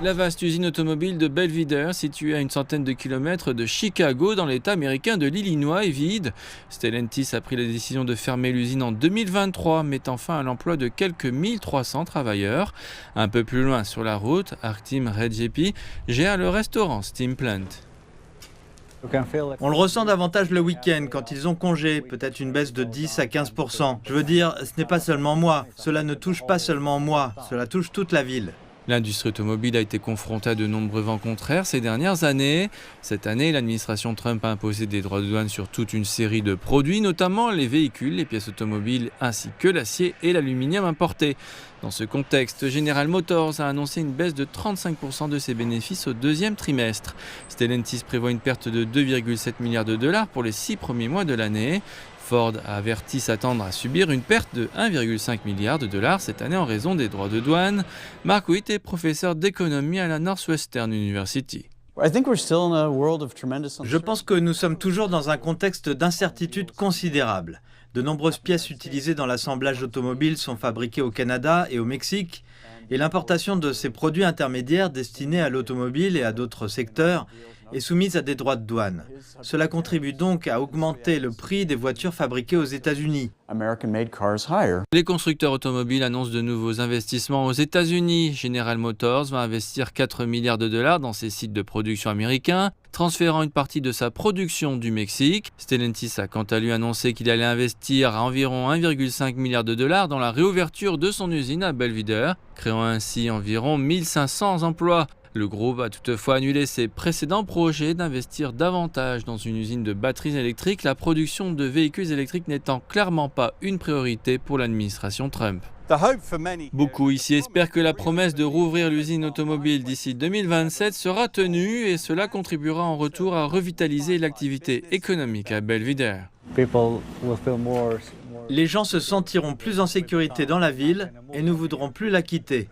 La vaste usine automobile de Belvidere, située à une centaine de kilomètres de Chicago, dans l'État américain de l'Illinois, est vide. Stellantis a pris la décision de fermer l'usine en 2023, mettant fin à l'emploi de quelques 1300 travailleurs. Un peu plus loin sur la route, Artem Redjepi gère le restaurant Steam Plant. On le ressent davantage le week-end, quand ils ont congé, peut-être une baisse de 10 à 15%. Je veux dire, ce n'est pas seulement moi, cela ne touche pas seulement moi, cela touche toute la ville. L'industrie automobile a été confrontée à de nombreux vents contraires ces dernières années. Cette année, l'administration Trump a imposé des droits de douane sur toute une série de produits, notamment les véhicules, les pièces automobiles, ainsi que l'acier et l'aluminium importés. Dans ce contexte, General Motors a annoncé une baisse de 35% de ses bénéfices au deuxième trimestre. Stellantis prévoit une perte de 2,7 milliards de dollars pour les 6 premiers mois de l'année. Ford a averti s'attendre à subir une perte de 1,5 milliard de dollars cette année en raison des droits de douane. Mark Witt est professeur d'économie à la Northwestern University. Je pense que nous sommes toujours dans un contexte d'incertitude considérable. De nombreuses pièces utilisées dans l'assemblage automobile sont fabriquées au Canada et au Mexique, et l'importation de ces produits intermédiaires destinés à l'automobile et à d'autres secteurs est soumise à des droits de douane. Cela contribue donc à augmenter le prix des voitures fabriquées aux États-Unis. Les constructeurs automobiles annoncent de nouveaux investissements aux États-Unis. General Motors va investir 4 milliards de dollars dans ses sites de production américains, transférant une partie de sa production du Mexique. Stellantis a quant à lui annoncé qu'il allait investir à environ 1,5 milliard de dollars dans la réouverture de son usine à Belvidere, créant ainsi environ 1500 emplois. Le groupe a toutefois annulé ses précédents projets d'investir davantage dans une usine de batteries électriques, la production de véhicules électriques n'étant clairement pas une priorité pour l'administration Trump. Beaucoup ici espèrent que la promesse de rouvrir l'usine automobile d'ici 2027 sera tenue et cela contribuera en retour à revitaliser l'activité économique à Belvidere. Les gens se sentiront plus en sécurité dans la ville et ne voudront plus la quitter.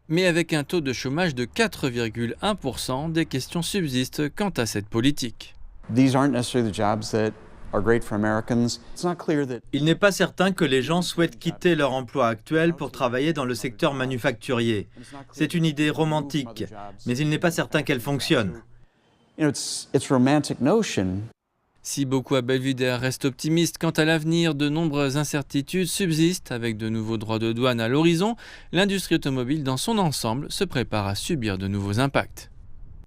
Mais avec un taux de chômage de 4,1%, des questions subsistent quant à cette politique. Il n'est pas certain que les gens souhaitent quitter leur emploi actuel pour travailler dans le secteur manufacturier. C'est une idée romantique, mais il n'est pas certain qu'elle fonctionne. Si beaucoup à Belvidere restent optimistes quant à l'avenir, de nombreuses incertitudes subsistent. Avec de nouveaux droits de douane à l'horizon, l'industrie automobile dans son ensemble se prépare à subir de nouveaux impacts.